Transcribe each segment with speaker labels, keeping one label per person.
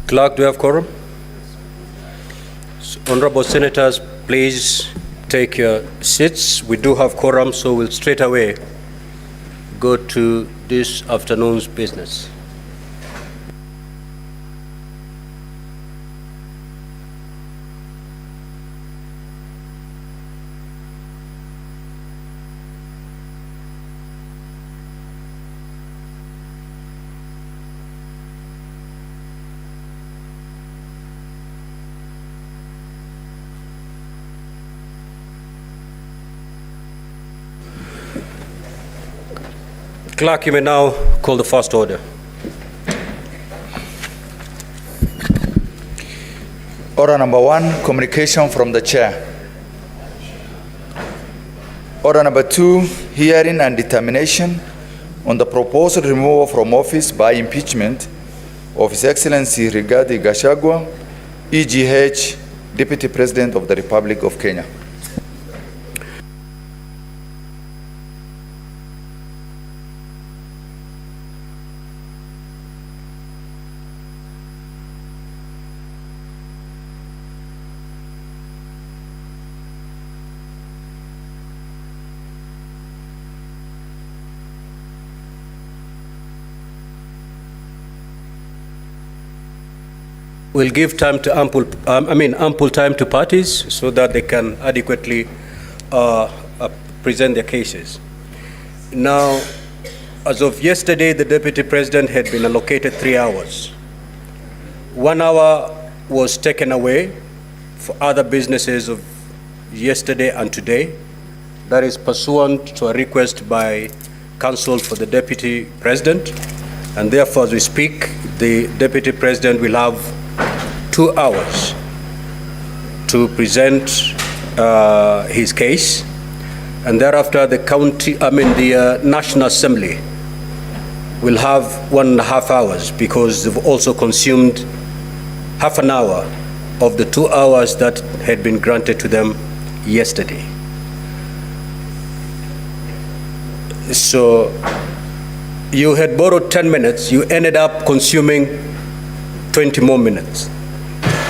Speaker 1: Clerk, do you have quorum? Honorable Senators, please take your seats. We do have quorum, so we'll straight away go to this afternoon's business. Clerk, you may now call the first order.
Speaker 2: Order number 1, communication from the chair. Order number 2, hearing and determination on the proposed removal from office by impeachment of His Excellency Rigathi Gachagua, EGH, Deputy President of the Republic of Kenya.
Speaker 1: We'll give time to ample time to parties so that they can adequately present their cases. Now, as of yesterday, the Deputy President had been allocated 3 hours. 1 hour was taken away for other businesses of yesterday and today. That is pursuant to a request by counsel for the Deputy President. And therefore, as we speak, the Deputy President will have 2 hours to present his case, and thereafter the National Assembly will have 1.5 hours because they've also consumed half an hour of the 2 hours that had been granted to them yesterday. So you had borrowed 10 minutes, you ended up consuming 20 more minutes.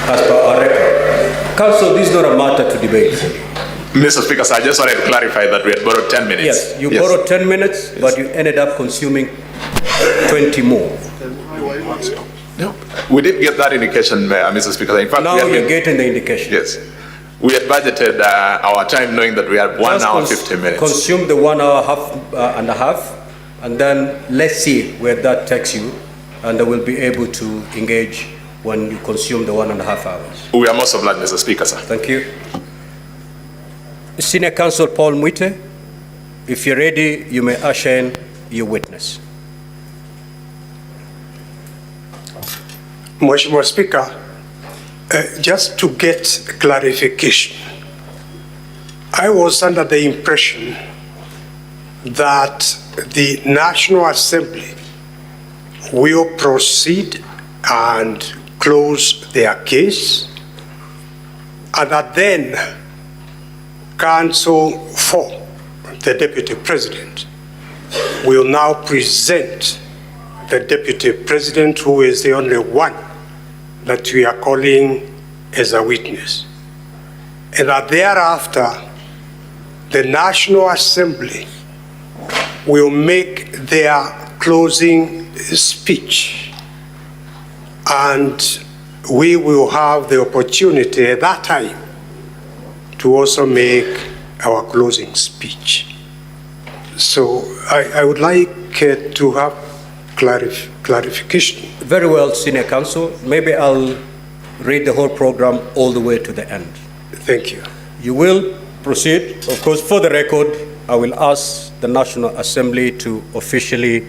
Speaker 1: As per our record. Counsel, this is not a matter to debate.
Speaker 3: Mr. Speaker, so I just wanted to clarify that we had borrowed 10 minutes.
Speaker 1: Yes, you borrowed 10 minutes, but you ended up consuming 20 more.
Speaker 3: No, we did get that indication, Mr. Speaker. In fact,
Speaker 1: now you're getting the indication.
Speaker 3: Yes. We had budgeted our time knowing that we had 1 hour 50 minutes.
Speaker 1: Consume the 1 hour and a half, and then let's see where that takes you, and then we'll be able to engage when you consume the 1.5 hours.
Speaker 3: We are most obliged, Mr. Speaker, sir.
Speaker 1: Thank you. Senior Counsel Paul Mwite, if you're ready, you may usher in your witness.
Speaker 4: Mheshimiwa Speaker, just to get clarification, I was under the impression that the National Assembly will proceed and close their case, and that then counsel for the Deputy President will now present the Deputy President, who is the only one that we are calling as a witness, and that thereafter the National Assembly will make their closing speech, and we will have the opportunity at that time to also make our closing speech. So I would like to have clarification.
Speaker 1: Very well, Senior Counsel. Maybe I'll read the whole program all the way to the end.
Speaker 4: Thank you.
Speaker 1: You will proceed. Of course, for the record, I will ask the National Assembly to officially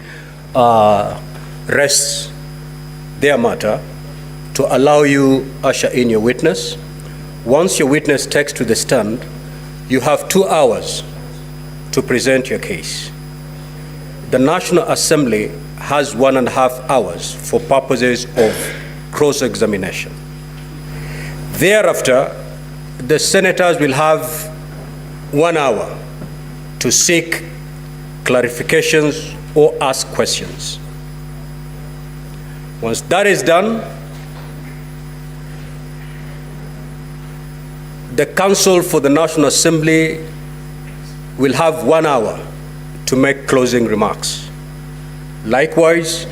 Speaker 1: rest their matter to allow you usher in your witness. Once your witness takes to the stand, you have 2 hours to present your case. The National Assembly has 1.5 hours for purposes of cross-examination. Thereafter, the senators will have 1 hour to seek clarifications or ask questions. Once that is done, The counsel for the National Assembly will have 1 hour to make closing remarks. Likewise,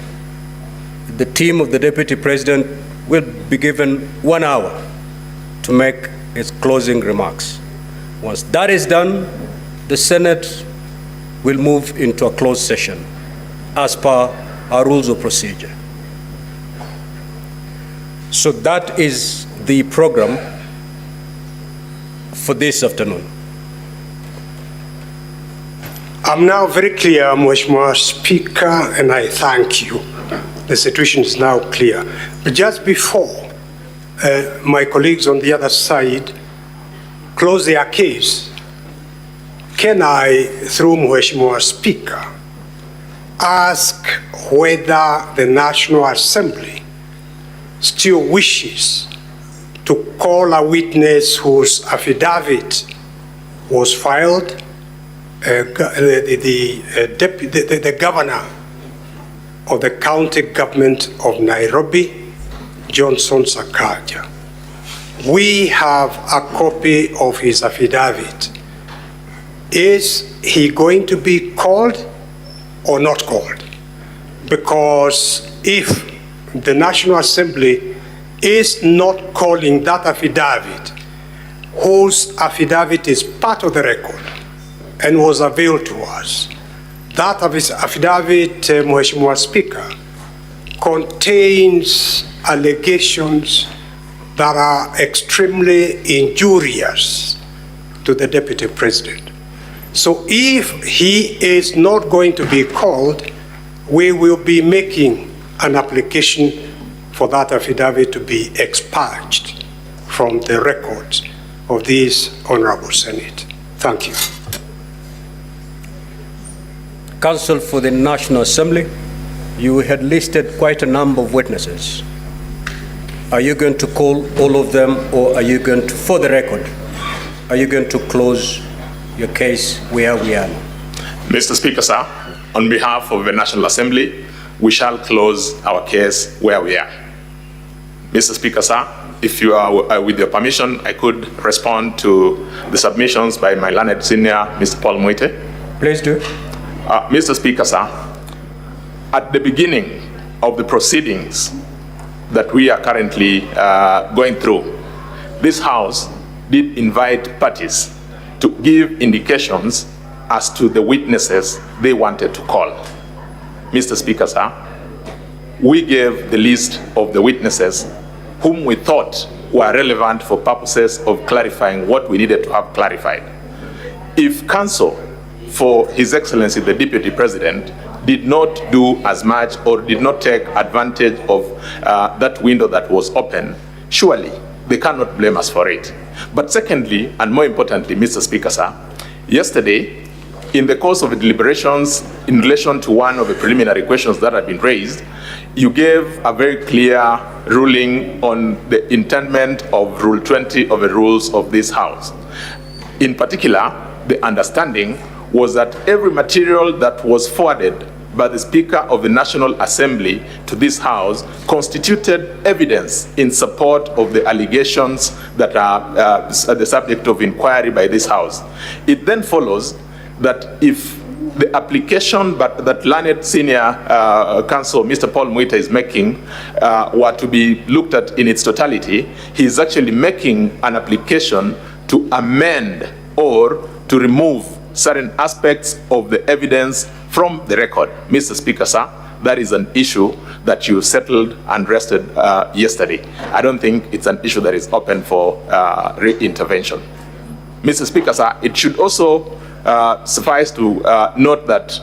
Speaker 1: the team of the Deputy President will be given 1 hour to make its closing remarks. Once that is done, the Senate will move into a closed session as per our rules of procedure. So that is the program for this afternoon.
Speaker 4: I'm now very clear, Mheshimiwa Speaker, and I thank you. The situation is now clear. But just before my colleagues on the other side close their case, can I, through Mheshimiwa Speaker, ask whether the National Assembly still wishes to call a witness whose affidavit was filed, the governor of the county government of Nairobi, Johnson Sakaja. We have a copy of his affidavit. Is he going to be called or not called? Because if the National Assembly is not calling that affidavit, whose affidavit is part of the record and was availed to us, that affidavit, Mheshimiwa Speaker, contains allegations that are extremely injurious to the Deputy President. So if he is not going to be called, we will be making an application for that affidavit to be expunged from the records of this Honorable Senate. Thank you.
Speaker 1: Counsel for the National Assembly, you had listed quite a number of witnesses. Are you going to call all of them, or are you going to, for the record, are you going to close your case where we are now?
Speaker 3: Mr. Speaker, sir, on behalf of the National Assembly, we shall close our case where we are. Mr. Speaker, sir, if you are with your permission, I could respond to the submissions by my learned senior, Mr. Paul Mwite.
Speaker 1: Please do.
Speaker 3: Mr. Speaker, sir, at the beginning of the proceedings that we are currently going through, this House did invite parties to give indications as to the witnesses they wanted to call. Mr. Speaker, sir, we gave the list of the witnesses whom we thought were relevant for purposes of clarifying what we needed to have clarified. If counsel for His Excellency the Deputy President did not do as much or did not take advantage of that window that was open, surely they cannot blame us for it. But secondly, and more importantly, Mr. Speaker, sir, yesterday, in the course of the deliberations in relation to one of the preliminary questions that had been raised, you gave a very clear ruling on the intendment of Rule 20 of the rules of this House. In particular, the understanding was that every material that was forwarded by the Speaker of the National Assembly to this House constituted evidence in support of the allegations that are the subject of inquiry by this House. It then follows that if the application that learned senior counsel, Mr. Paul Mwite, is making were to be looked at in its totality, he is actually making an application to amend or to remove certain aspects of the evidence from the record. Mr. Speaker, sir, that is an issue that you settled and rested yesterday. I don't think it's an issue that is open for re-intervention. Mr. Speaker, sir, it should also suffice to note that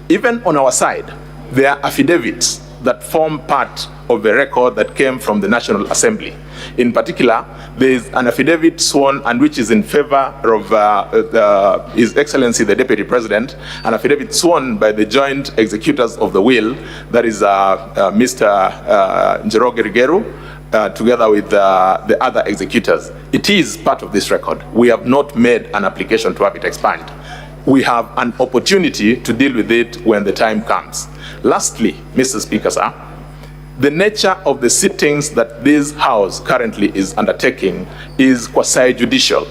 Speaker 3: even on our side, there are affidavits that form part of the record that came from the National Assembly. In particular, there is an affidavit sworn and which is in favor of His Excellency the Deputy President, an affidavit sworn by the joint executors of the will, that is Mr. Njoroge Rigeru, together with the other executors. It is part of this record. We have not made an application to have it expunged. We have an opportunity to deal with it when the time comes. Lastly, Mr. Speaker, sir, The nature of the sittings that this House currently is undertaking is quasi-judicial.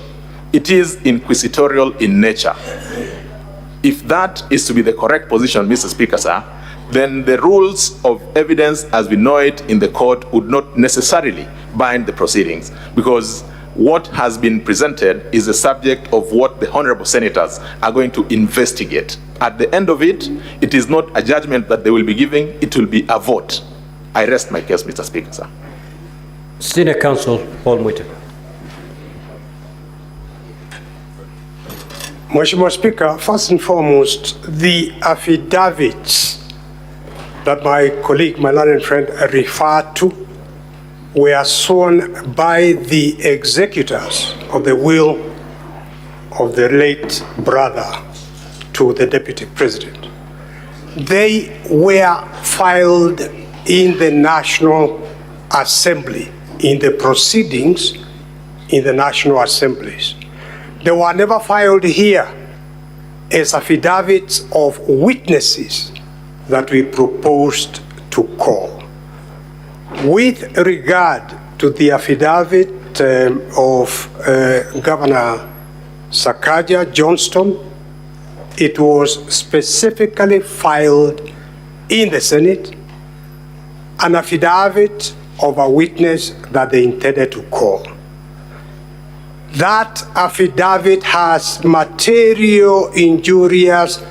Speaker 3: It is inquisitorial in nature. If that is to be the correct position, Mr. Speaker, sir, then the rules of evidence as we know it in the court would not necessarily bind the proceedings, because what has been presented is the subject of what the honorable senators are going to investigate. At the end of it, it is not a judgment that they will be giving, it will be a vote. I rest my case, Mr. Speaker, sir.
Speaker 1: Senior Counsel Paul Mwite.
Speaker 4: Mheshimiwa Speaker, first and foremost, the affidavits that my colleague, my learned friend, referred to were sworn by the executors of the will of the late brother to the Deputy President. They were filed in the National Assembly, in the proceedings in the National Assemblies. They were never filed here as affidavits of witnesses that we proposed to call. With regard to the affidavit of Governor Sakaja Johnston, it was specifically filed in the Senate, an affidavit of a witness that they intended to call. That affidavit has material injurious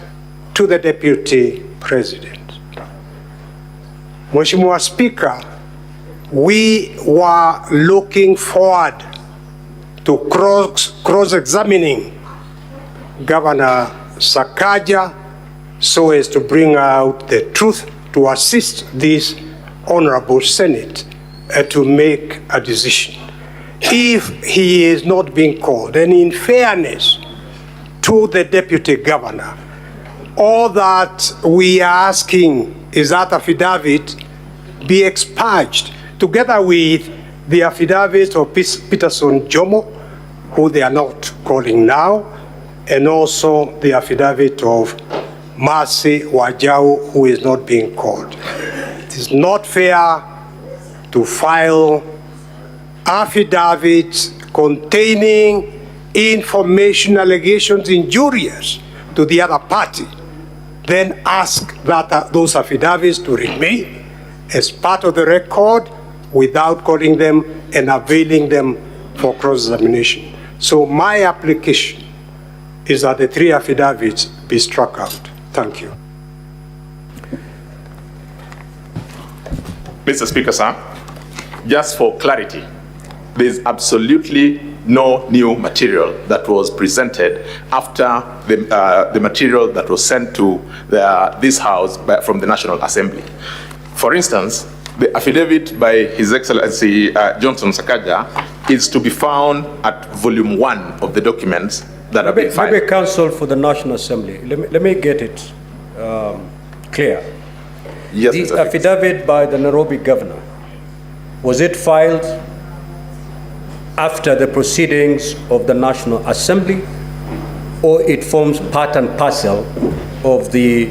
Speaker 4: to the Deputy President. Mheshimiwa Speaker, we were looking forward to cross-examining Governor Sakaja so as to bring out the truth to assist this Honorable Senate to make a decision. If he is not being called, and in fairness to the Deputy Governor, all that we are asking is that affidavit be expurged together with the affidavit of Peterson Jomo, who they are not calling now, and also the affidavit of Mercy Wajau, who is not being called. It is not fair to file affidavits containing information allegations injurious to the other party, then ask that those affidavits to remain as part of the record without calling them and availing them for cross-examination. So my application is that the 3 affidavits be struck out. Thank you.
Speaker 3: Mr. Speaker, sir, just for clarity, there is absolutely no new material that was presented after the material that was sent to this House from the National Assembly. For instance, the affidavit by His Excellency Johnson Sakaja is to be found at volume 1 of the documents that have been filed.
Speaker 1: Maybe Counsel for the National Assembly, let me get it clear.
Speaker 3: Yes,
Speaker 1: the
Speaker 3: Mr.
Speaker 1: affidavit by the Nairobi governor, was it filed after the proceedings of the National Assembly, or it forms part and parcel of the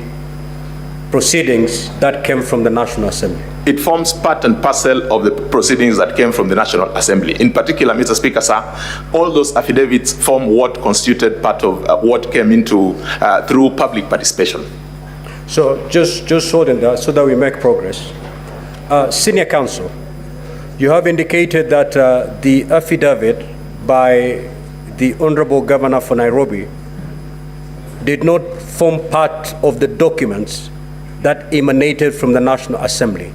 Speaker 1: proceedings that came from the National Assembly?
Speaker 3: It forms part and parcel of the proceedings that came from the National Assembly. In particular, Mr. Speaker, sir, all those affidavits form what constituted part of what came into through public participation.
Speaker 1: So just hold on that so that we make progress. Senior Counsel, you have indicated that the affidavit by the Honorable Governor for Nairobi did not form part of the documents that emanated from the National Assembly.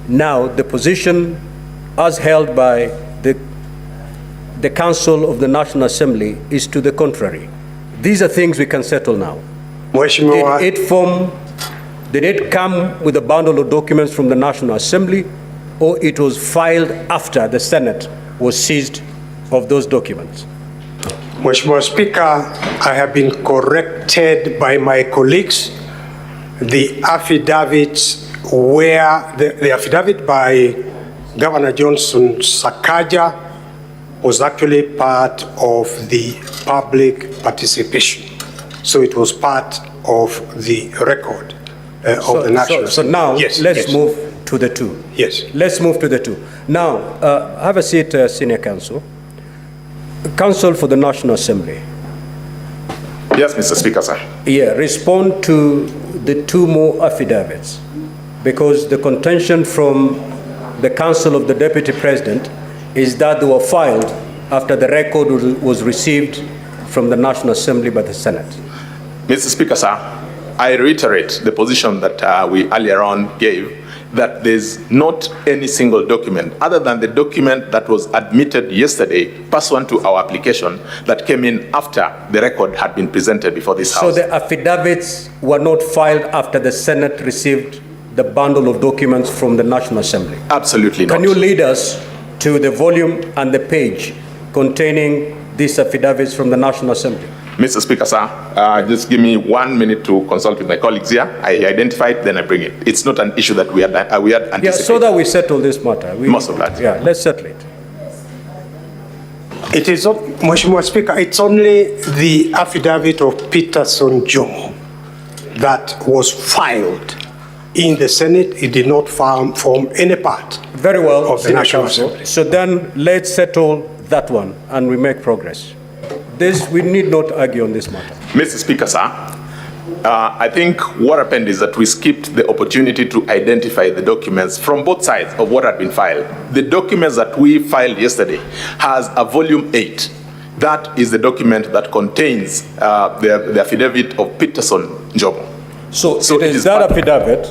Speaker 1: Now, the position as held by the Council of the National Assembly is to the contrary. These are things we can settle now. Did it come with a bundle of documents from the National Assembly, or it was filed after the Senate was seized of those documents?
Speaker 4: Mheshimiwa Speaker, I have been corrected by my colleagues. The affidavits were, the affidavit by Governor Johnson Sakaja was actually part of the public participation. So it was part of the record of the National.
Speaker 1: So now,
Speaker 4: yes,
Speaker 1: let's move to the two.
Speaker 4: Yes.
Speaker 1: Let's move to the two. Now, have a seat, Senior Counsel. Counsel for the National Assembly.
Speaker 3: Yes, Mr. Speaker, sir.
Speaker 1: Yeah, respond to the two more affidavits, because the contention from the Counsel of the Deputy President is that they were filed after the record was received from the National Assembly by the Senate.
Speaker 3: Mr. Speaker, sir, I reiterate the position that we earlier on gave, that there's not any single document other than the document that was admitted yesterday pursuant to our application that came in after the record had been presented before this House.
Speaker 1: So the affidavits were not filed after the Senate received the bundle of documents from the National Assembly?
Speaker 3: Absolutely not.
Speaker 1: Can you lead us to the volume and the page containing these affidavits from the National Assembly?
Speaker 3: Mr. Speaker, sir, just give me 1 minute to consult with my colleagues here. I identify it, then I bring it. It's not an issue that we had anticipated.
Speaker 1: Yeah, so that we settle this matter.
Speaker 3: Most of that.
Speaker 1: Yeah, let's settle it.
Speaker 4: It is not, Mheshimiwa Speaker, it's only the affidavit of Peterson Jomo that was filed in the Senate. It did not form any part
Speaker 1: Very well,
Speaker 4: of the
Speaker 1: Senior
Speaker 4: National
Speaker 1: Counsel.
Speaker 4: Assembly.
Speaker 1: So then let's settle that one and we make progress. We need not argue on this matter.
Speaker 3: Mr. Speaker, sir, I think what happened is that we skipped the opportunity to identify the documents from both sides of what had been filed. The documents that we filed yesterday has a volume 8. That is the document that contains the affidavit of Peterson Jomo.
Speaker 1: So it is that affidavit,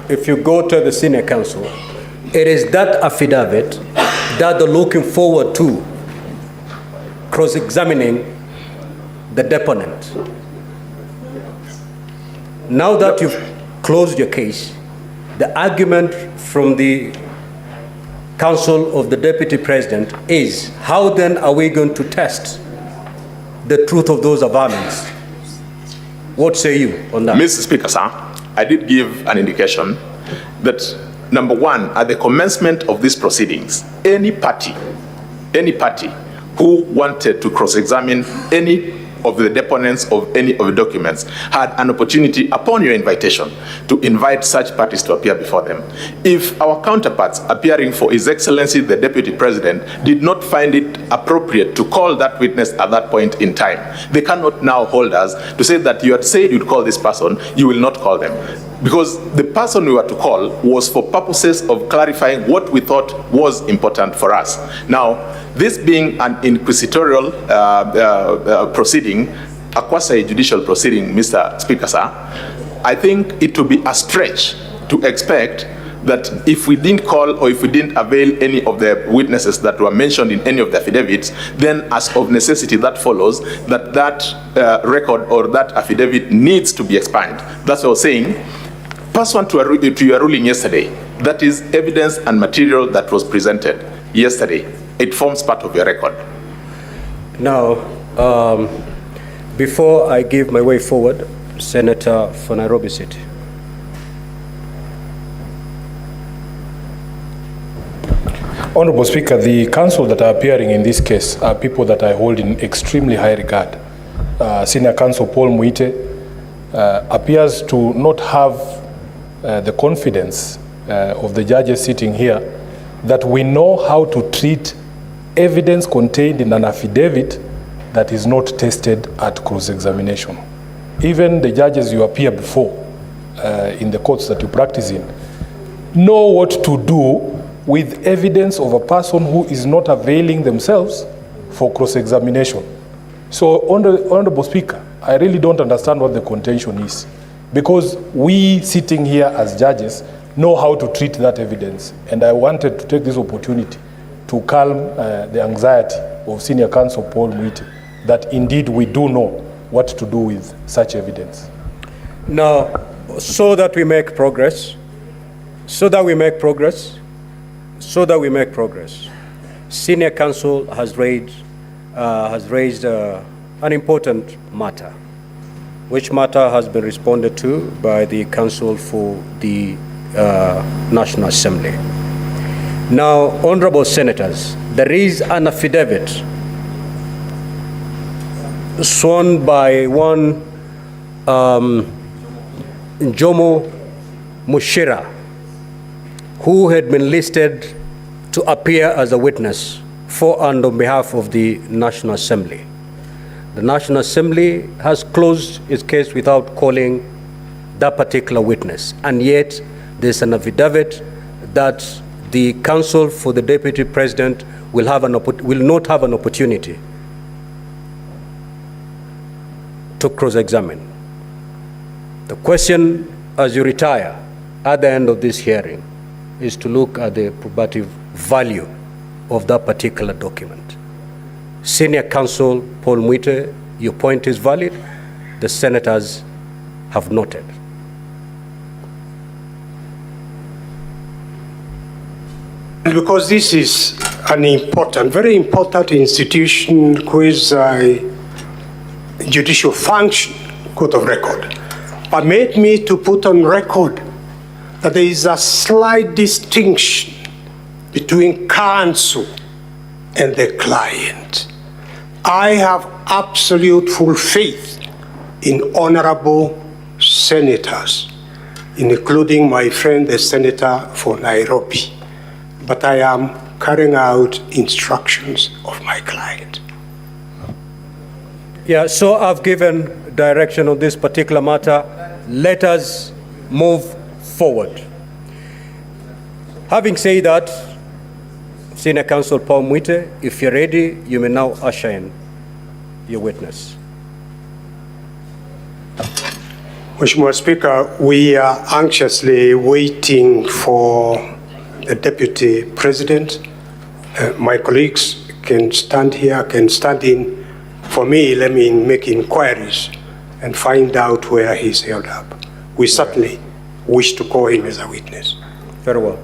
Speaker 1: if you go to the Senior Counsel, it is that affidavit that they're looking forward to cross-examining the deponent. Now that you've closed your case, the argument from the Counsel of the Deputy President is, how then are we going to test the truth of those averments? What say you on that?
Speaker 3: Mr. Speaker, sir, I did give an indication that, number one, at the commencement of these proceedings, any party who wanted to cross-examine any of the deponents of any of the documents had an opportunity, upon your invitation, to invite such parties to appear before them. If our counterparts appearing for His Excellency the Deputy President did not find it appropriate to call that witness at that point in time, they cannot now hold us to say that you had said you'd call this person, you will not call them. Because the person we were to call was for purposes of clarifying what we thought was important for us. Now, this being an inquisitorial proceeding, a quasi-judicial proceeding, Mr. Speaker, sir, I think it would be a stretch to expect that if we didn't call or if we didn't avail any of the witnesses that were mentioned in any of the affidavits, then as of necessity that follows that record or that affidavit needs to be expunged. That's what I was saying. Pursuant to your ruling yesterday, that is evidence and material that was presented yesterday. It forms part of your record.
Speaker 1: Now, before I give my way forward, Senator for Nairobi City.
Speaker 5: Honorable Speaker, the counsel that are appearing in this case are people that I hold in extremely high regard. Senior Counsel Paul Muite appears to not have the confidence of the judges sitting here that we know how to treat evidence contained in an affidavit that is not tested at cross-examination. Even the judges you appear before in the courts that you practice in know what to do with evidence of a person who is not availing themselves for cross-examination. So, Honorable Speaker, I really don't understand what the contention is, because we sitting here as judges know how to treat that evidence, and I wanted to take this opportunity to calm the anxiety of Senior Counsel Paul Muite, that indeed we do know what to do with such evidence.
Speaker 1: Now, so that we make progress, Senior Counsel has raised an important matter, which matter has been responded to by the Counsel for the National Assembly. Now, honorable senators, there is an affidavit sworn by one Jomo Mushira, who had been listed to appear as a witness for and on behalf of the National Assembly. The National Assembly has closed its case without calling that particular witness, and yet there's an affidavit that the counsel for the Deputy President will not have an opportunity to cross-examine. The question, as you retire at the end of this hearing, is to look at the probative value of that particular document. Senior Counsel Paul Mwite, your point is valid. The senators have noted.
Speaker 4: Because this is an important, very important institution which judicial function, court of record, permit me to put on record that there is a slight distinction between counsel and the client. I have absolute full faith in honorable senators, including my friend, the senator for Nairobi, but I am carrying out instructions of my client.
Speaker 1: Yeah, so I've given direction on this particular matter. Let us move forward. Having said that, Senior Counsel Paul Mwite, if you're ready, you may now usher in your witness.
Speaker 4: Mheshimiwa Speaker, we are anxiously waiting for the Deputy President. My colleagues can stand here, can stand in. For me, let me make inquiries and find out where he's held up. We certainly wish to call him as a witness.
Speaker 1: Very well.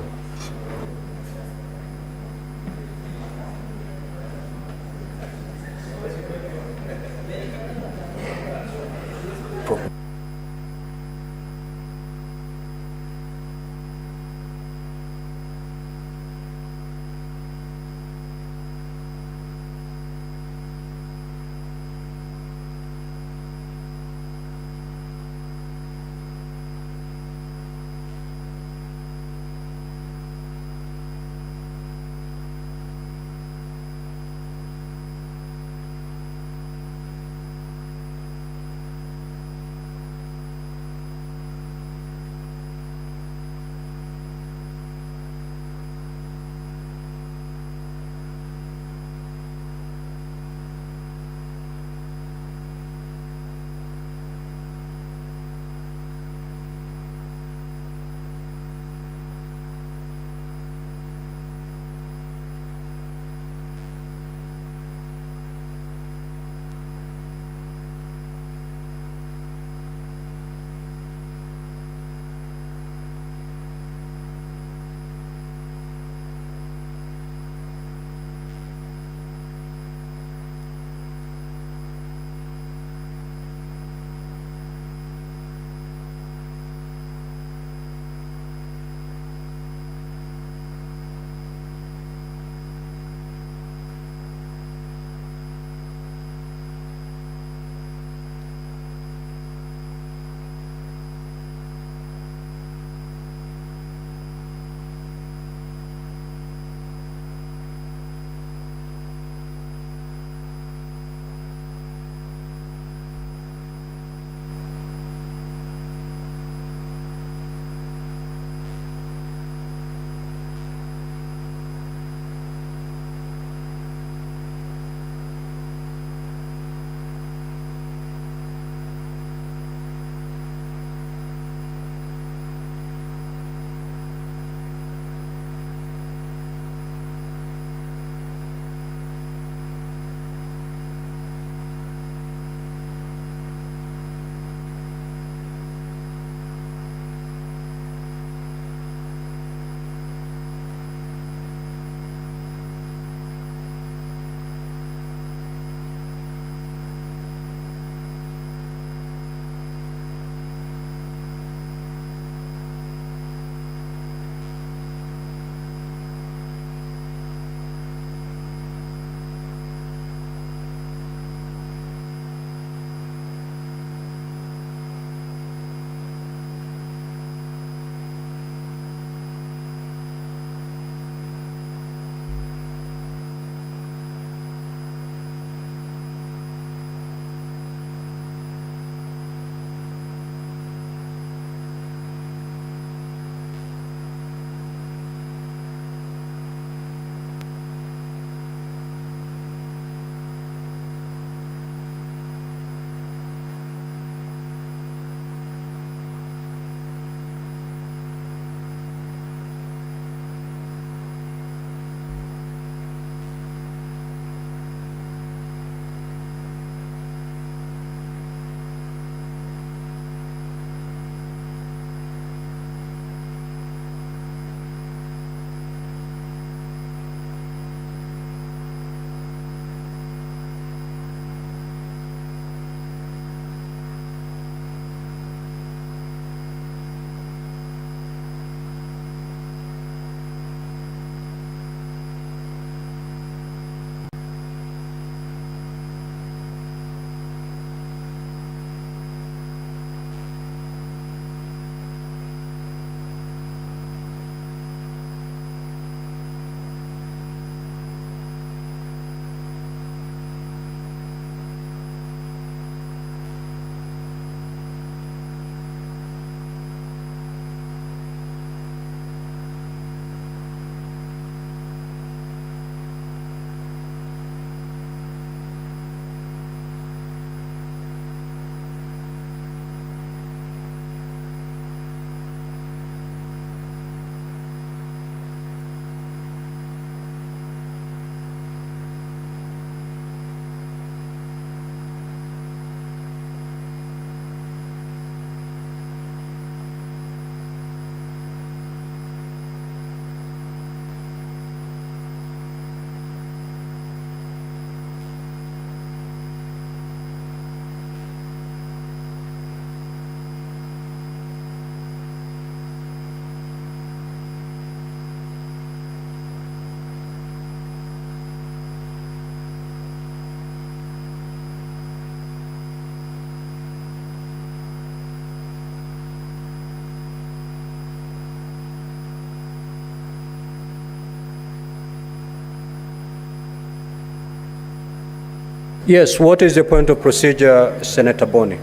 Speaker 1: Yes, what is the point of procedure, Senator Boni?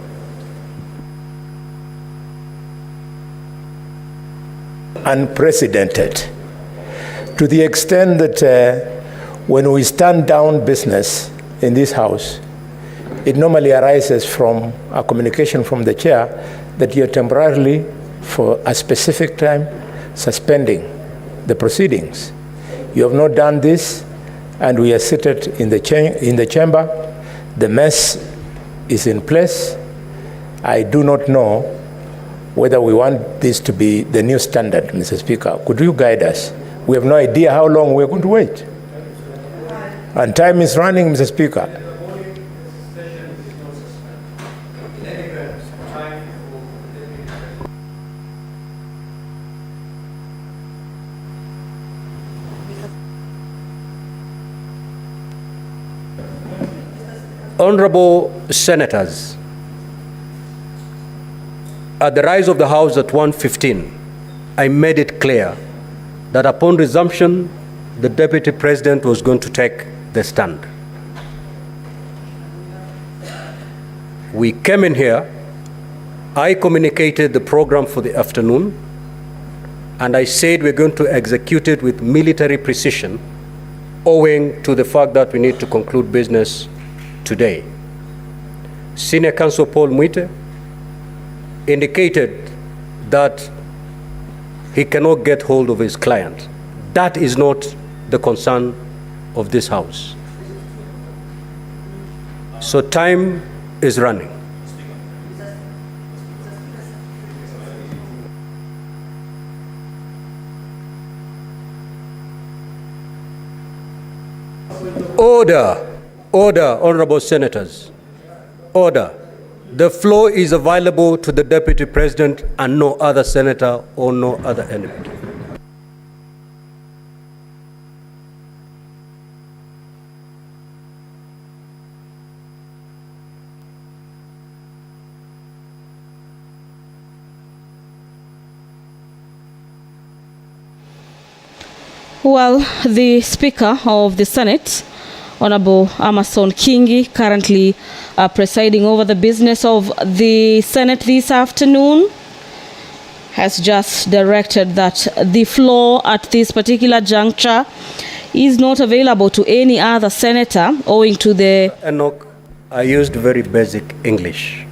Speaker 6: Unprecedented, to the extent that when we stand down business in this House, it normally arises from a communication from the chair that you're temporarily, for a specific time, suspending the proceedings. You have not done this, and we are seated in the chamber. The mess is in place. I do not know whether we want this to be the new standard, Mr. Speaker. Could you guide us? We have no idea how long we're going to wait. And time is running, Mr. Speaker.
Speaker 1: Honorable Senators, at the rise of the House at 1:15, I made it clear that upon resumption, the Deputy President was going to take the stand. We came in here, I communicated the program for the afternoon, and I said we're going to execute it with military precision, owing to the fact that we need to conclude business today. Senior Counsel Paul Mwite indicated that he cannot get hold of his client. That is not the concern of this House. So time is running. Order. Order, honorable senators. Order. The floor is available to the Deputy President and no other senator or no other enemy.
Speaker 7: Well, the Speaker of the Senate, Honorable Amason Kingi, currently presiding over the business of the Senate this afternoon, has just directed that the floor at this particular juncture is not available to any other senator owing to the...
Speaker 1: Enoch, I used very basic English.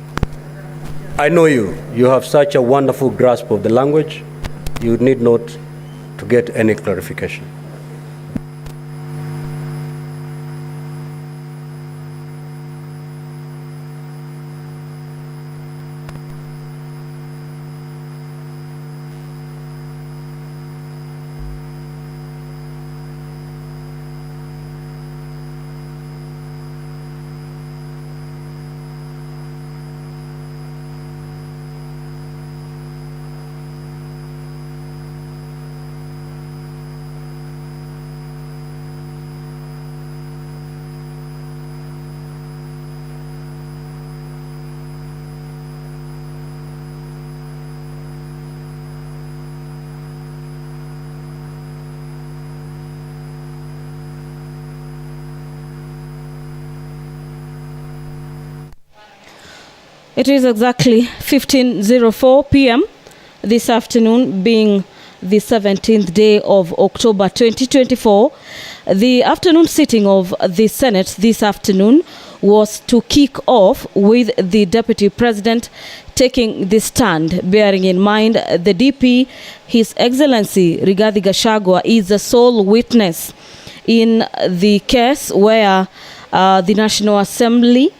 Speaker 1: I know you. You have such a wonderful grasp of the language. You need not to get any clarification.
Speaker 7: It is exactly 15:04 p.m. this afternoon, being the 17th day of October 2024. The afternoon sitting of the Senate this afternoon was to kick off with the Deputy President taking the stand, bearing in mind the DP, His Excellency Rigathi Gachagua, is the sole witness in the case where the National Assembly,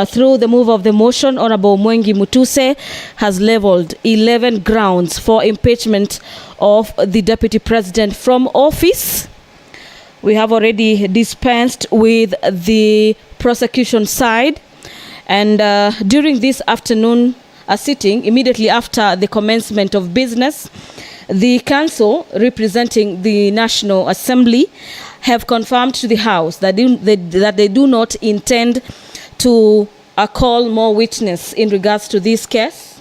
Speaker 7: through the move of the motion, Honorable Mwengi Mutuse has leveled 11 grounds for impeachment of the Deputy President from office. We have already dispensed with the prosecution side, and during this afternoon sitting, immediately after the commencement of business, the counsel representing the National Assembly have confirmed to the House that they do not intend to call more witness in regards to this case.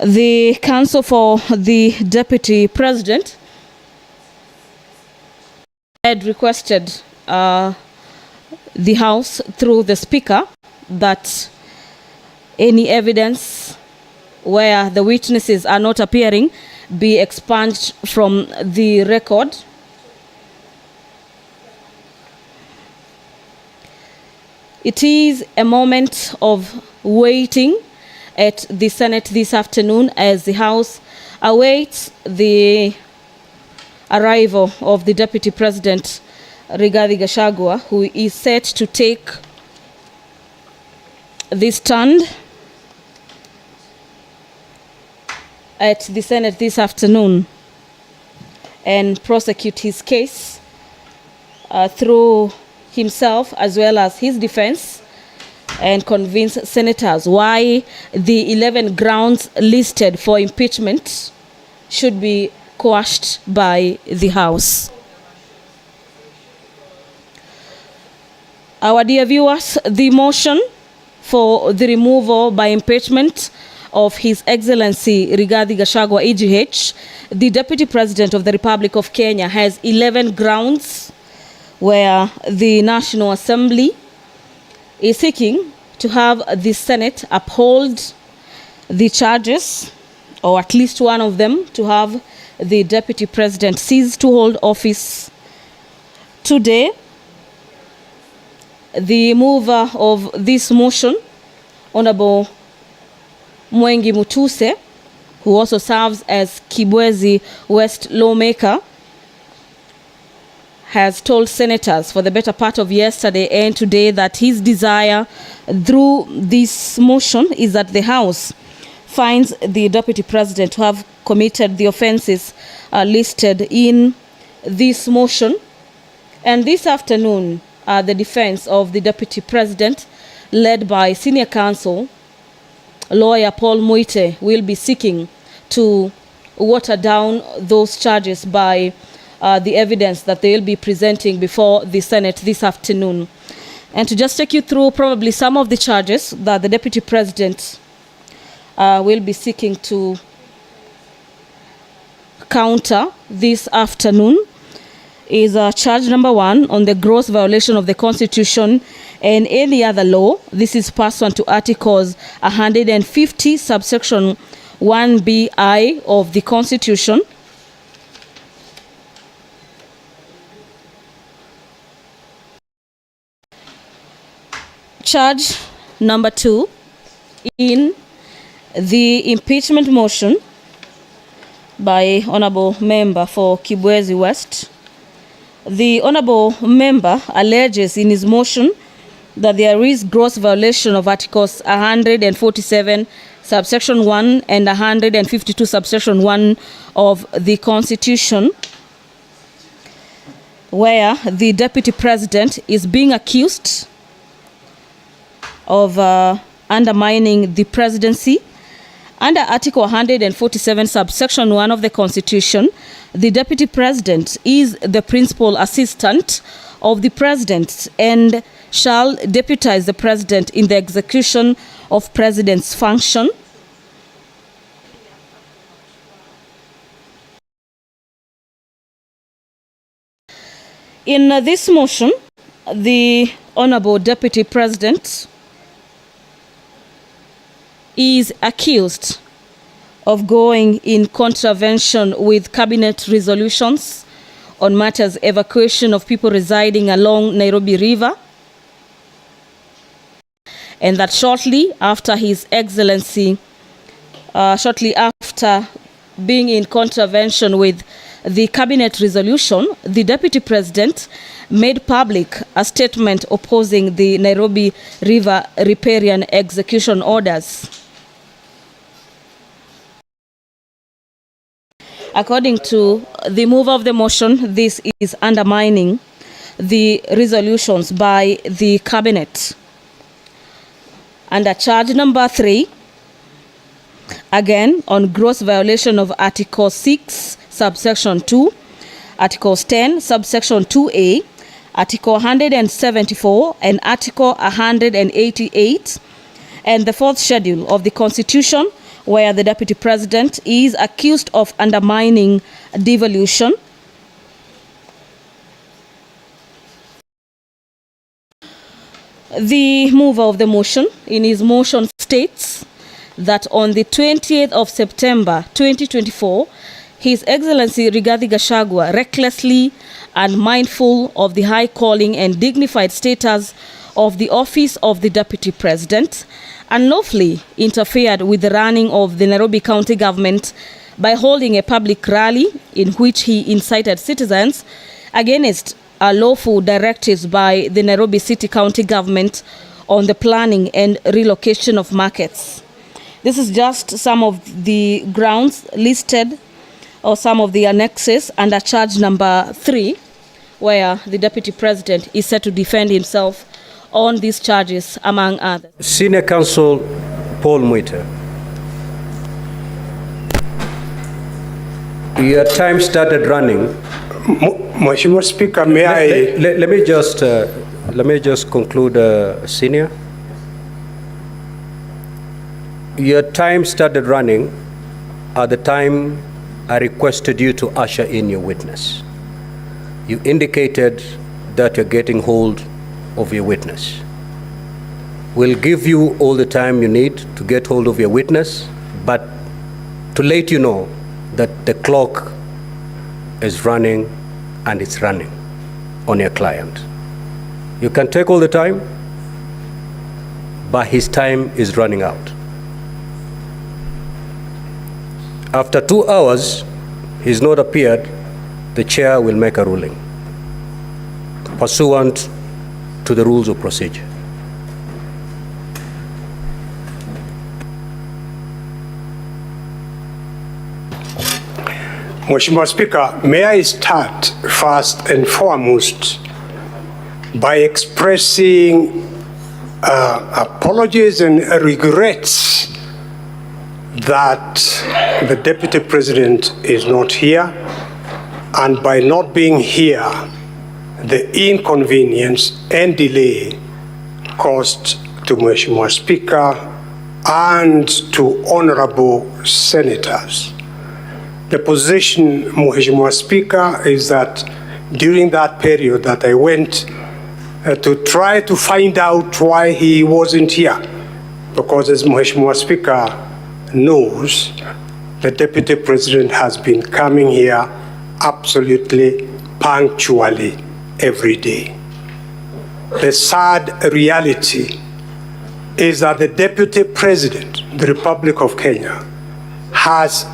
Speaker 7: The counsel for the Deputy President had requested the House through the Speaker that any evidence where the witnesses are not appearing be expunged from the record. It is a moment of waiting at the Senate this afternoon as the House awaits the arrival of the Deputy President Rigathi Gachagua, who is set to take the stand at the Senate this afternoon and prosecute his case through himself as well as his defense, and convince senators why the 11 grounds listed for impeachment should be quashed by the House. Our dear viewers, the motion for the removal by impeachment of His Excellency Rigathi Gachagua, EGH, the Deputy President of the Republic of Kenya, has 11 grounds where the National Assembly is seeking to have the Senate uphold the charges, or at least one of them, to have the Deputy President cease to hold office today. The mover of this motion, Honorable Mwengi Mutuse, who also serves as Kibwezi West lawmaker, has told senators for the better part of yesterday and today that his desire through this motion is that the House finds the Deputy President to have committed the offenses listed in this motion. And this afternoon, the defense of the Deputy President, led by Senior Counsel Lawyer Paul Muite, will be seeking to water down those charges by the evidence that they will be presenting before the Senate this afternoon. And to just take you through probably some of the charges that the Deputy President will be seeking to counter this afternoon is charge number 1 on the gross violation of the Constitution and any other law. This is pursuant to Articles 150, subsection 1BI of the Constitution. Charge number 2 in the impeachment motion by Honorable Member for Kibwezi West. The Honorable Member alleges in his motion that there is gross violation of Articles 147 subsection 1 and 152 subsection 1 of the Constitution, where the Deputy President is being accused of undermining the presidency. Under Article 147 subsection 1 of the Constitution, the Deputy President is the principal assistant of the President and shall deputize the President in the execution of President's function. In this motion, the Honorable Deputy President is accused of going in contravention with cabinet resolutions on matters evacuation of people residing along Nairobi River, and that shortly after His Excellency, shortly after being in contravention with the cabinet resolution, the Deputy President made public a statement opposing the Nairobi River riparian execution orders. According to the mover of the motion, this is undermining the resolutions by the cabinet. Under charge number 3, again on gross violation of Article 6, subsection 2, Articles 10, subsection 2A, Article 174, and Article 188, and the 4th schedule of the Constitution, where the Deputy President is accused of undermining devolution. The mover of the motion in his motion states that on the 20th of September 2024, His Excellency Rigathi Gachagua, recklessly and mindful of the high calling and dignified status of the office of the Deputy President, unlawfully interfered with the running of the Nairobi County government by holding a public rally in which he incited citizens against lawful directives by the Nairobi City County government on the planning and relocation of markets. This is just some of the grounds listed or some of the annexes under charge number 3, where the Deputy President is set to defend himself on these charges, among others.
Speaker 1: Senior Counsel Paul Mwite, your time started running.
Speaker 4: Mheshimiwa Speaker, may I...
Speaker 1: Let me just conclude, Senior. Your time started running at the time I requested you to usher in your witness. You indicated that you're getting hold of your witness. We'll give you all the time you need to get hold of your witness, but to let you know that the clock is running, and it's running on your client. You can take all the time, but his time is running out. After 2 hours, he's not appeared, the chair will make a ruling pursuant to the rules of procedure.
Speaker 4: Mheshimiwa Speaker, may I start first and foremost by expressing apologies and regrets that the Deputy President is not here, and by not being here, the inconvenience and delay caused to Mheshimiwa Speaker and to honorable senators. The position, Mheshimiwa Speaker, is that during that period that I went to try to find out why he wasn't here, because as Mheshimiwa Speaker knows, the Deputy President has been coming here absolutely punctually every day. The sad reality is that the Deputy President, the Republic of Kenya, has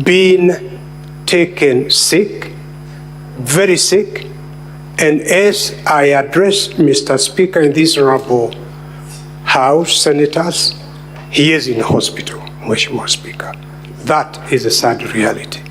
Speaker 4: been taken sick, very sick, and as I address Mr. Speaker in this honorable House, senators, he is in hospital, Mheshimiwa Speaker. That is a sad reality.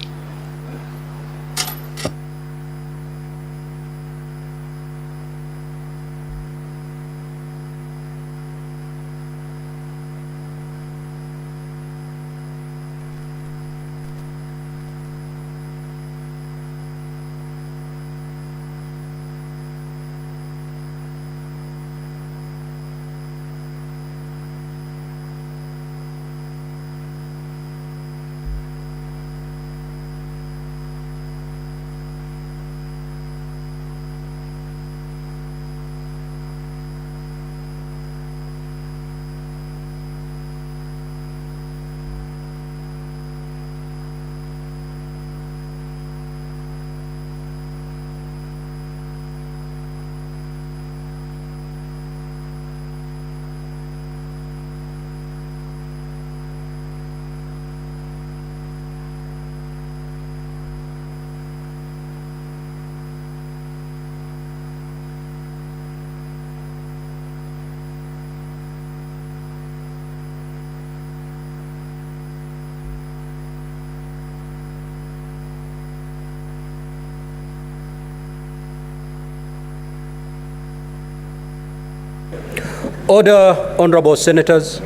Speaker 1: Order, honorable senators.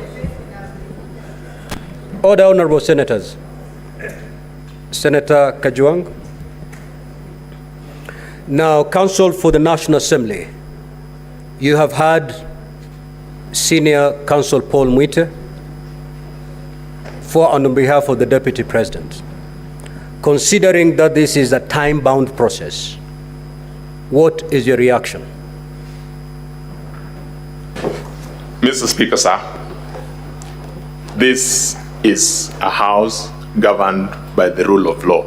Speaker 1: Order, honorable senators. Senator Kajwang. Now, counsel for the National Assembly, you have had Senior Counsel Paul Mwite for and on behalf of the Deputy President. Considering that this is a time-bound process, what is your reaction?
Speaker 3: Mr. Speaker, sir, this is a house governed by the rule of law.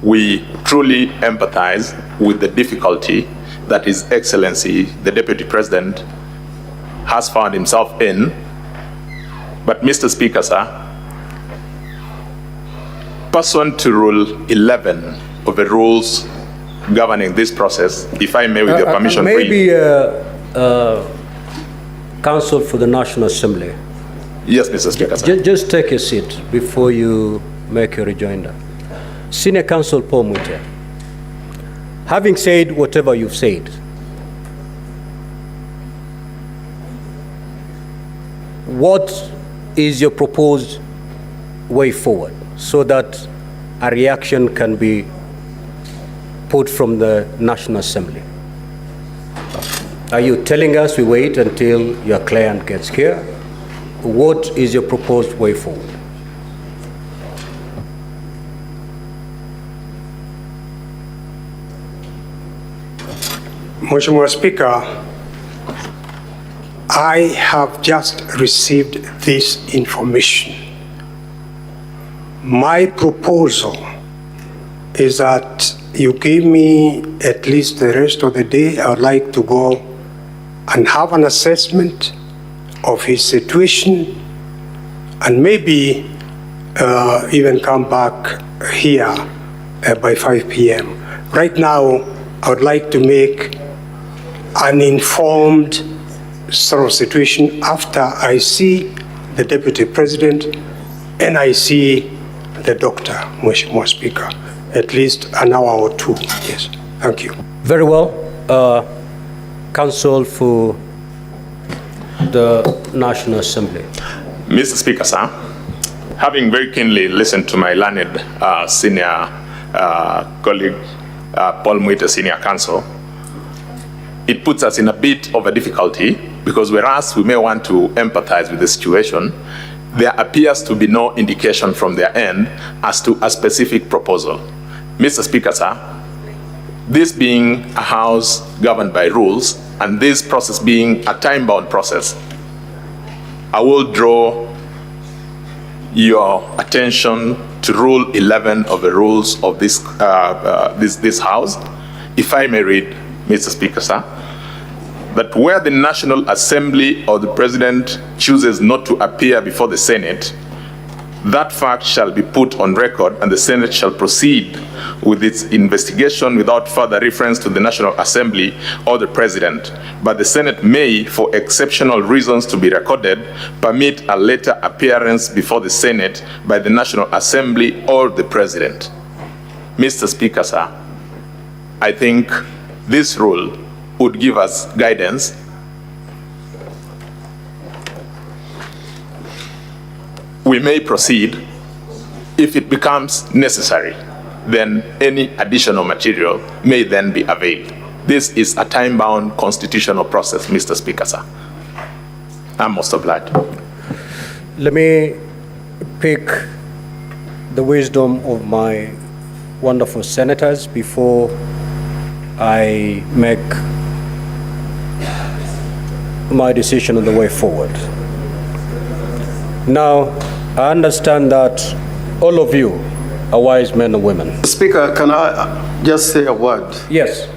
Speaker 3: We truly empathize with the difficulty that His Excellency, the Deputy President, has found himself in. But Mr. Speaker, sir, pursuant to Rule 11 of the rules governing this process, if I may, with your permission,
Speaker 1: maybe counsel for the National Assembly.
Speaker 3: Yes, Mr. Speaker, sir.
Speaker 1: Just take a seat before you make your rejoinder. Senior Counsel Paul Mwite, having said whatever you've said, what is your proposed way forward so that a reaction can be put from the National Assembly? Are you telling us we wait until your client gets here? What is your proposed way forward?
Speaker 4: Mheshimiwa Speaker, I have just received this information. My proposal is that you give me at least the rest of the day. I would like to go and have an assessment of his situation and maybe even come back here by 5 p.m. Right now, I would like to make an informed sort of situation after I see the Deputy President and I see the doctor, Mheshimiwa Speaker, at least an hour or two. Yes, thank you.
Speaker 1: Very well. Counsel for the National Assembly.
Speaker 3: Mr. Speaker, sir, having very keenly listened to my learned senior colleague, Paul Mwite, Senior Counsel, it puts us in a bit of a difficulty because whereas we may want to empathize with the situation, there appears to be no indication from their end as to a specific proposal. Mr. Speaker, sir, this being a house governed by rules and this process being a time-bound process, I will draw your attention to Rule 11 of the rules of this House. If I may read, Mr. Speaker, sir, that where the National Assembly or the President chooses not to appear before the Senate, that fact shall be put on record and the Senate shall proceed with its investigation without further reference to the National Assembly or the President. But the Senate may, for exceptional reasons to be recorded, permit a later appearance before the Senate by the National Assembly or the President. Mr. Speaker, sir, I think this rule would give us guidance we may proceed. If it becomes necessary, then any additional material may then be availed. This is a time-bound constitutional process, Mr. Speaker, sir. I'm most obliged.
Speaker 1: Let me pick the wisdom of my wonderful senators before I make my decision on the way forward. Now, I understand that all of you are wise men and women.
Speaker 8: Speaker, can I just say a word?
Speaker 1: Yes.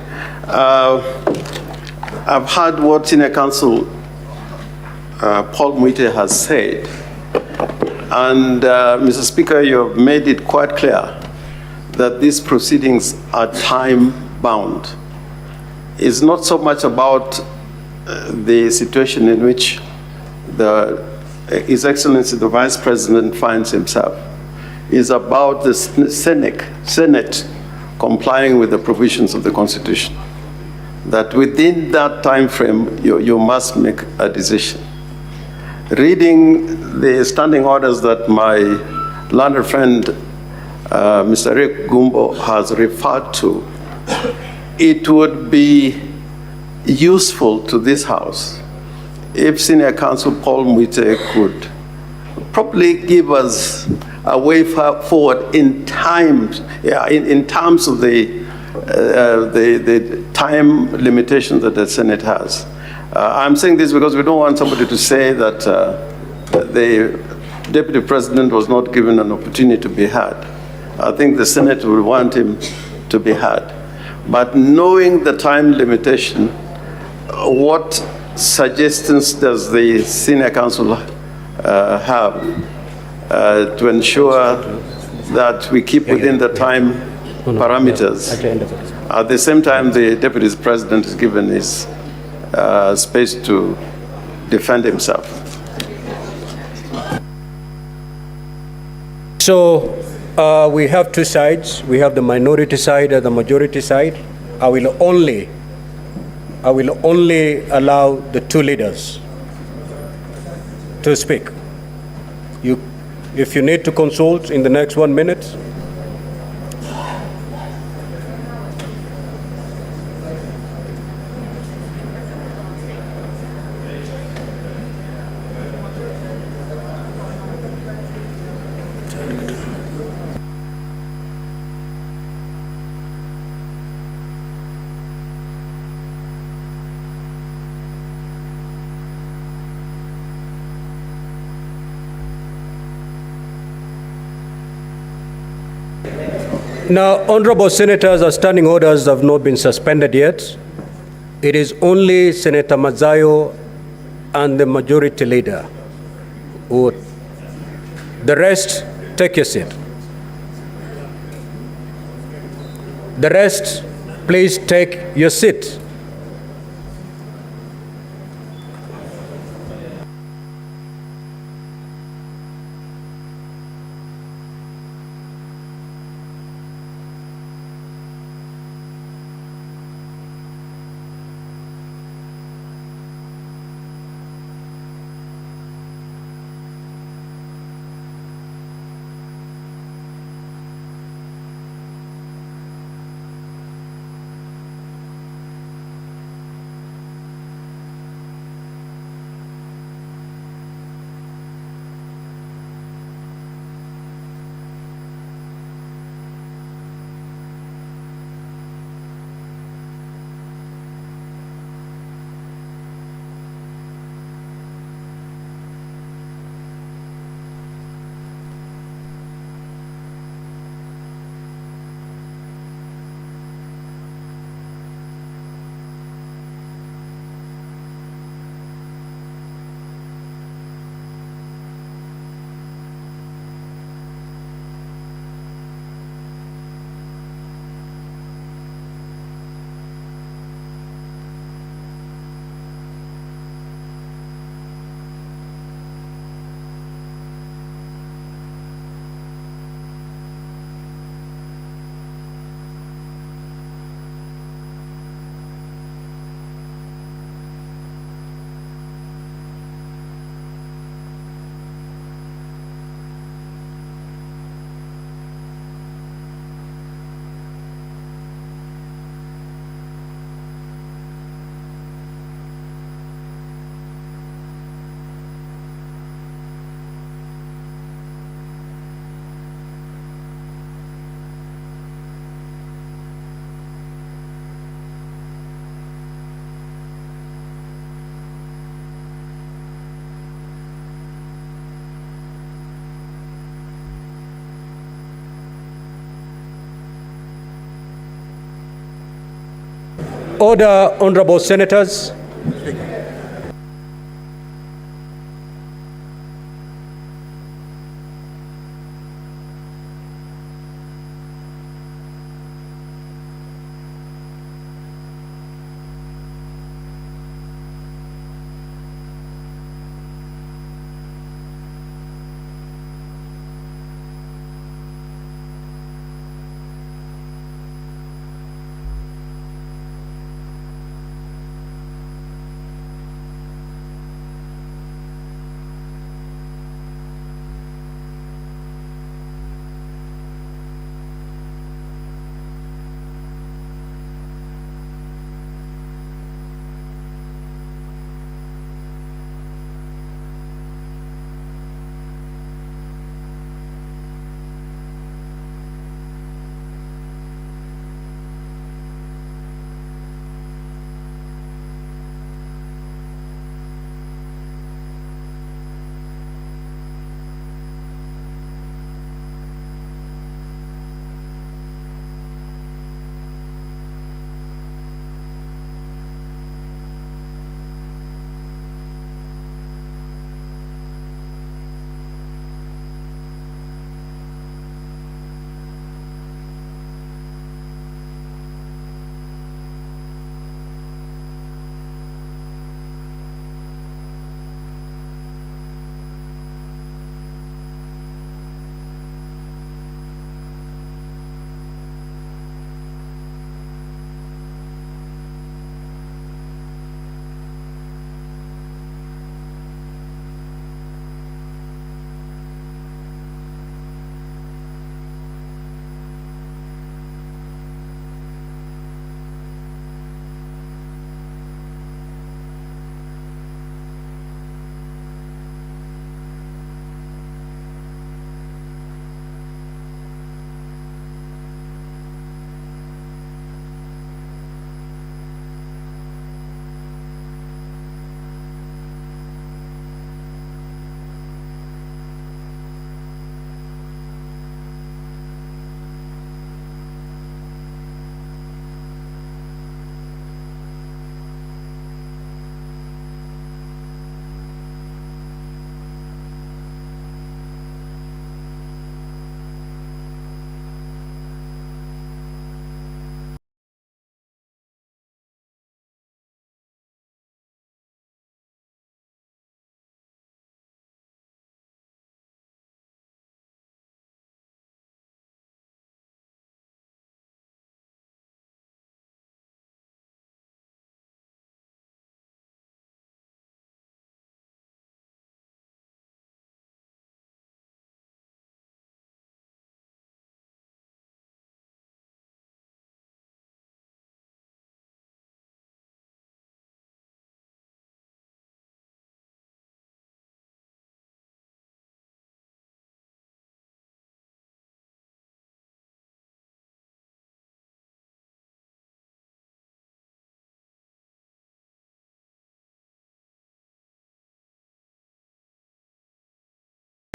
Speaker 8: I've heard what Senior Counsel Paul Mwite has said. And Mr. Speaker, you have made it quite clear that these proceedings are time-bound. It's not so much about the situation in which His Excellency the Vice President finds himself. It's about the Senate complying with the provisions of the Constitution. That within that time frame, you must make a decision. Reading the standing orders that my learned friend, Mr. Rick Gumbo, has referred to, it would be useful to this House if Senior Counsel Paul Mwite could probably give us a way forward in terms of the time limitations that the Senate has. I'm saying this because we don't want somebody to say that the Deputy President was not given an opportunity to be heard. I think the Senate will want him to be heard. But knowing the time limitation, what suggestions does the Senior Counsel have to ensure that we keep within the time parameters? At the same time, the Deputy President is given his space to defend himself.
Speaker 1: So we have two sides. We have the minority side and the majority side. I will only allow the two leaders to speak. If you need to consult in the next 1 minute. Now, honorable senators, our standing orders have not been suspended yet. It is only Senator Mazayo and the majority leader. The rest, take your seat. The rest, please take your seat. Order, honorable senators.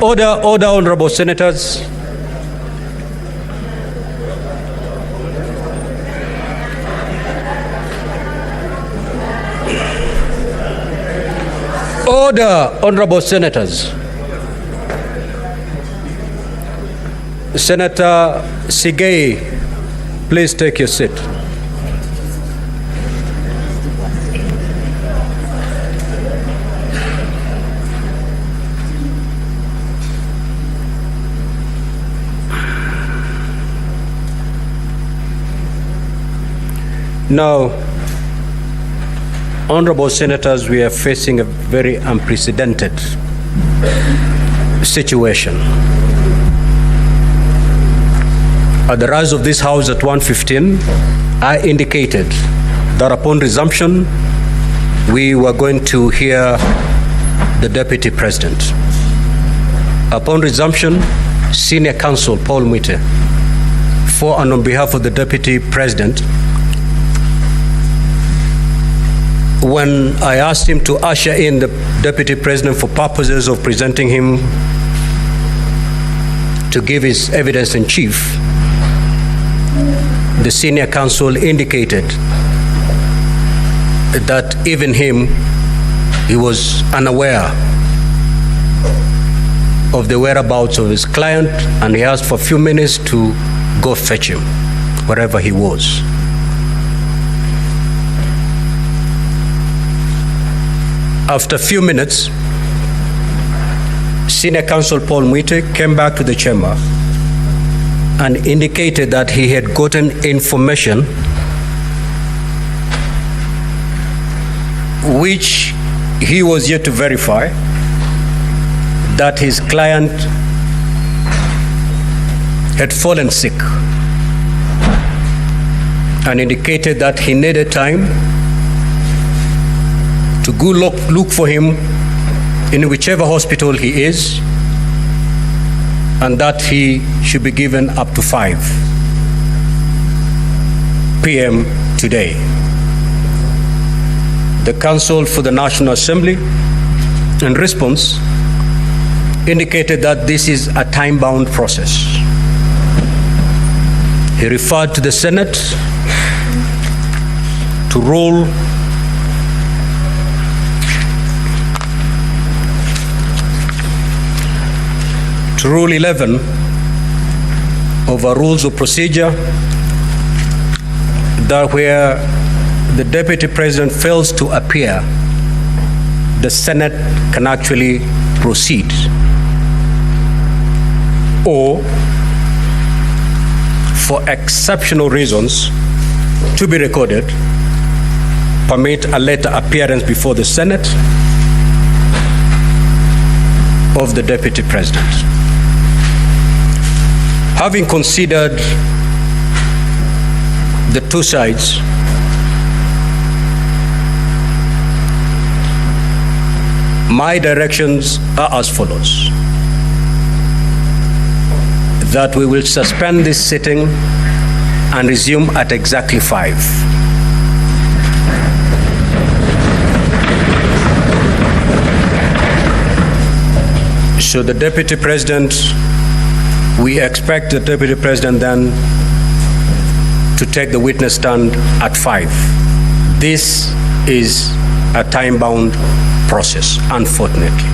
Speaker 1: Order, honorable senators. Order, honorable senators. Senator Sigei, please take your seat. Now, honorable senators, we are facing a very unprecedented situation. At the rise of this House at 1:15, I indicated that upon resumption, we were going to hear the Deputy President. Upon resumption, Senior Counsel Paul Mwite, for and on behalf of the Deputy President, when I asked him to usher in the Deputy President for purposes of presenting him to give his evidence in chief, the Senior Counsel indicated that even he was unaware of the whereabouts of his client, and he asked for a few minutes to go fetch him wherever he was. After a few minutes, Senior Counsel Paul Mwite came back to the chamber and indicated that he had gotten information which he was yet to verify, that his client had fallen sick, and indicated that he needed time to go look for him in whichever hospital he is, and that he should be given up to 5 p.m. today. The Counsel for the National Assembly, in response, indicated that this is a time-bound process. He referred to the Senate to rule Rule 11 of our rules of procedure, that where the Deputy President fails to appear, the Senate can actually proceed, or for exceptional reasons to be recorded, permit a later appearance before the Senate of the Deputy President. Having considered the two sides, my directions are as follows: that we will suspend this sitting and resume at exactly 5. So the Deputy President, we expect the Deputy President then to take the witness stand at 5. This is a time-bound process, unfortunately.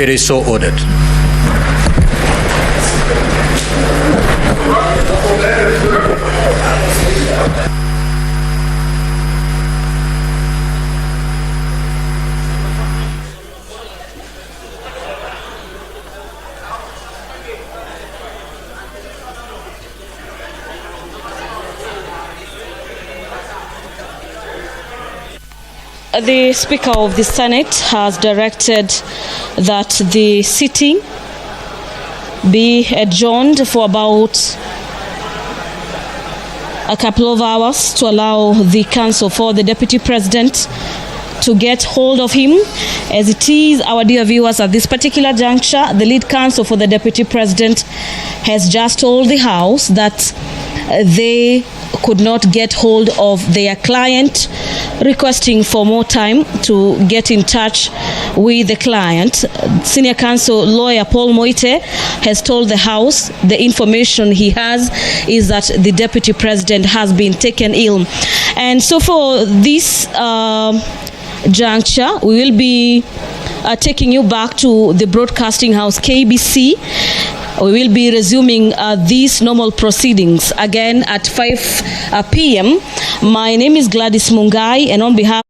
Speaker 1: It is so ordered.
Speaker 7: The Speaker of the Senate has directed that the sitting be adjourned for about a couple of hours to allow the counsel for the Deputy President to get hold of him. As it is, our dear viewers, at this particular juncture, the lead counsel for the Deputy President has just told the House that they could not get hold of their client requesting for more time to get in touch with the client. Senior counsel lawyer Paul Moite has told the House the information he has is that the Deputy President has been taken ill. And so for this juncture, we will be taking you back to the broadcasting house KBC. We will be resuming these normal proceedings again at 5 p.m. My name is Gladys Mungai, and on behalf